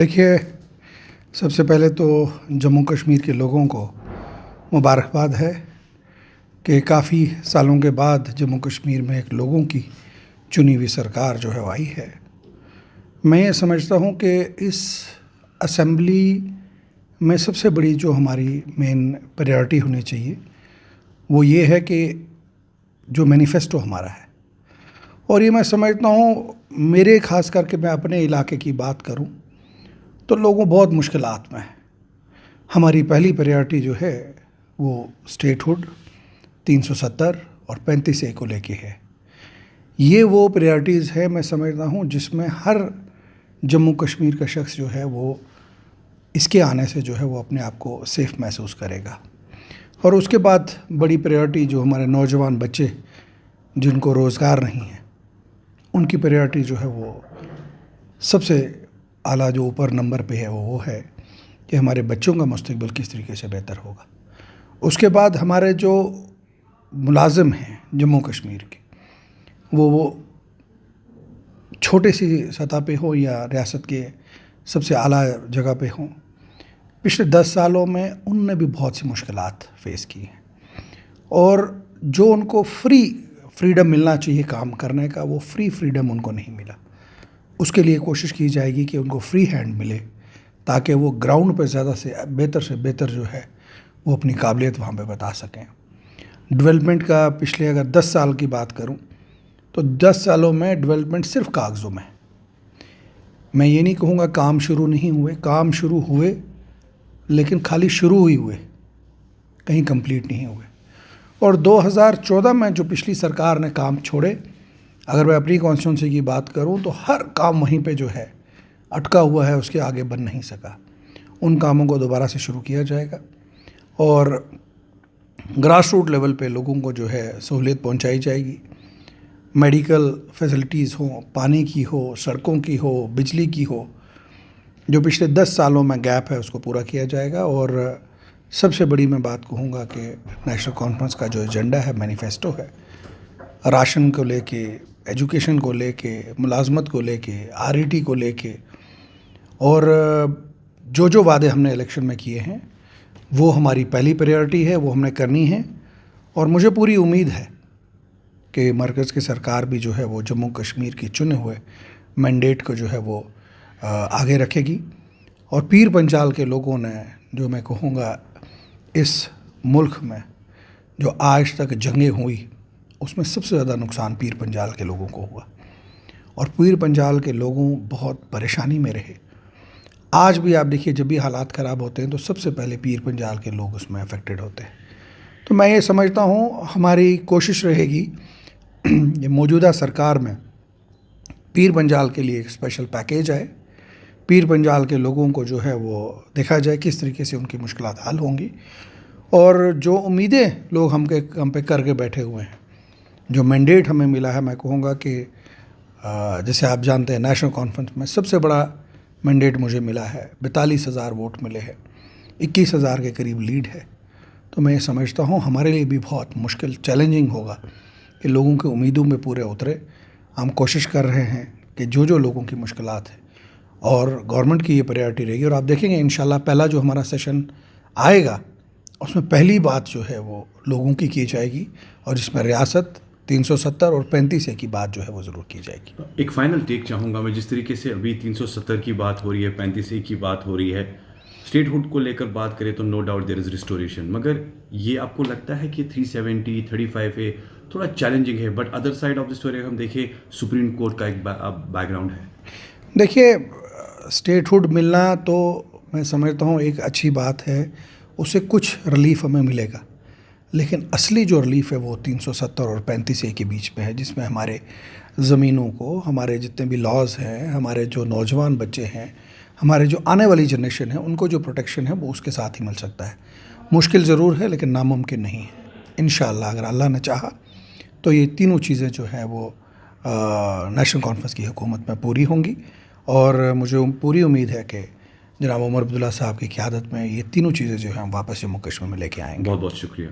دیکھیے، سب سے پہلے تو جموں کشمیر کے لوگوں کو مبارکباد ہے کہ کافی سالوں کے بعد جموں کشمیر میں ایک لوگوں کی چنی ہوئی سرکار جو ہے وہ آئی ہے۔ میں یہ سمجھتا ہوں کہ اس اسمبلی میں سب سے بڑی جو ہماری مین پریارٹی ہونی چاہیے وہ یہ ہے کہ جو مینیفیسٹو ہمارا ہے، اور یہ میں سمجھتا ہوں میرے خاص کر کے میں اپنے علاقے کی بات کروں تو لوگوں بہت مشکلات میں ہیں۔ ہماری پہلی پریارٹی جو ہے وہ اسٹیٹ ہوڈ 370 اور 35A کو لے کے ہے۔ یہ وہ پریارٹیز ہے میں سمجھتا ہوں جس میں ہر جموں کشمیر کا شخص جو ہے وہ اس کے آنے سے جو ہے وہ اپنے آپ کو سیف محسوس کرے گا۔ اور اس کے بعد بڑی پریارٹی جو ہمارے نوجوان بچے جن کو روزگار نہیں ہے ان کی پریارٹی جو ہے وہ سب سے اعلیٰ جو اوپر نمبر پہ ہے وہ ہے کہ ہمارے بچوں کا مستقبل کس طریقے سے بہتر ہوگا۔ اس کے بعد ہمارے جو ملازم ہیں جموں کشمیر کے وہ چھوٹے سی سطح پہ ہو یا ریاست کے سب سے اعلیٰ جگہ پہ ہوں، پچھلے 10 سالوں میں ان نے بھی بہت سی مشکلات فیس کی ہیں، اور جو ان کو فریڈم ملنا چاہیے کام کرنے کا وہ فریڈم ان کو نہیں ملا۔ اس کے لیے کوشش کی جائے گی کہ ان کو فری ہینڈ ملے تاکہ وہ گراؤنڈ پہ زیادہ سے بہتر جو ہے وہ اپنی قابلیت وہاں پہ بتا سکیں۔ ڈیولپمنٹ کا پچھلے اگر 10 سال کی بات کروں تو 10 سالوں میں ڈیولپمنٹ صرف کاغذوں میں۔ میں یہ نہیں کہوں گا کام شروع نہیں ہوئے، کام شروع ہوئے لیکن خالی شروع ہی ہوئے، کہیں کمپلیٹ نہیں ہوئے۔ اور 2014 میں جو پچھلی سرکار نے کام چھوڑے، اگر میں اپنی کانسٹیٹوئنسی کی بات کروں تو ہر کام وہیں پہ جو ہے اٹکا ہوا ہے، اس کے آگے بن نہیں سکا۔ ان کاموں کو دوبارہ سے شروع کیا جائے گا اور گراس روٹ لیول پہ لوگوں کو جو ہے سہولیت پہنچائی جائے گی۔ میڈیکل فیسلٹیز ہوں، پانی کی ہو، سڑکوں کی ہو، بجلی کی ہو، جو پچھلے 10 سالوں میں گیپ ہے اس کو پورا کیا جائے گا۔ اور سب سے بڑی میں بات کہوں گا کہ نیشنل کانفرنس کا جو ایجنڈا ہے، مینیفیسٹو ہے، راشن کو لے کے، ایجوکیشن کو لے کے، ملازمت کو لے کے، RET کو لے کے، اور جو وعدے ہم نے الیکشن میں کیے ہیں وہ ہماری پہلی پریارٹی ہے، وہ ہم نے کرنی ہے۔ اور مجھے پوری امید ہے کہ مرکز کی سرکار بھی جو ہے وہ جموں کشمیر کی چنے ہوئے مینڈیٹ کو جو ہے وہ آگے رکھے گی۔ اور پیر پنجال کے لوگوں نے جو میں کہوں گا اس ملک میں جو آج تک جنگیں ہوئی اس میں سب سے زیادہ نقصان پیر پنجال کے لوگوں کو ہوا، اور پیر پنجال کے لوگوں بہت پریشانی میں رہے۔ آج بھی آپ دیکھیے جب بھی حالات خراب ہوتے ہیں تو سب سے پہلے پیر پنجال کے لوگ اس میں افیکٹڈ ہوتے ہیں۔ تو میں یہ سمجھتا ہوں ہماری کوشش رہے گی یہ موجودہ سرکار میں پیر پنجال کے لیے ایک اسپیشل پیکیج آئے، پیر پنجال کے لوگوں کو جو ہے وہ دیکھا جائے کس طریقے سے ان کی مشکلات حل ہوں گی، اور جو امیدیں لوگ ہم پہ کر کے بیٹھے ہوئے ہیں، جو مینڈیٹ ہمیں ملا ہے، میں کہوں گا کہ جیسے آپ جانتے ہیں نیشنل کانفرنس میں سب سے بڑا مینڈیٹ مجھے ملا ہے، 42,000 ووٹ ملے ہیں، 21,000 کے قریب لیڈ ہے۔ تو میں یہ سمجھتا ہوں ہمارے لیے بھی بہت مشکل چیلنجنگ ہوگا کہ لوگوں کی امیدوں میں پورے اترے۔ ہم کوشش کر رہے ہیں کہ جو لوگوں کی مشکلات ہیں، اور گورنمنٹ کی یہ پریارٹی رہے گی، اور آپ دیکھیں گے انشاءاللہ پہلا جو ہمارا سیشن آئے گا اس میں پہلی بات جو ہے وہ لوگوں کی جائے گی، اور جس میں ریاست 370 اور 35A کی بات جو ہے وہ ضرور کی جائے گی۔ ایک فائنل ٹیک چاہوں گا میں، جس طریقے سے ابھی 370 کی بات ہو رہی ہے، 35A کی بات ہو رہی ہے، اسٹیٹ ہوڈ کو لے کر بات کریں تو نو ڈاؤٹ دیر از ریسٹوریشن، مگر یہ آپ کو لگتا ہے کہ 370 35A تھوڑا چیلنجنگ ہے؟ But other side of the story ہم دیکھیں سپریم کورٹ کا ایک بیک گراؤنڈ ہے۔ دیکھیے اسٹیٹ ہوڈ ملنا تو میں سمجھتا ہوں ایک اچھی بات ہے، اس سے کچھ ریلیف ہمیں ملے گا، لیکن اصلی جو ریلیف ہے وہ 370 اور 35A کے بیچ میں ہے، جس میں ہمارے زمینوں کو، ہمارے جتنے بھی لاز ہیں، ہمارے جو نوجوان بچے ہیں، ہمارے جو آنے والی جنریشن ہے، ان کو جو پروٹیکشن ہے وہ اس کے ساتھ ہی مل سکتا ہے۔ مشکل ضرور ہے لیکن ناممکن نہیں ہے۔ انشاءاللہ اگر اللہ نے چاہا تو یہ تینوں چیزیں جو ہیں وہ نیشنل کانفرنس کی حکومت میں پوری ہوں گی، اور مجھے پوری امید ہے کہ جناب عمر عبداللہ صاحب کی قیادت میں یہ تینوں چیزیں جو ہیں واپس جموں کشمیر میں لے کے آئیں گے۔ بہت بہت شکریہ۔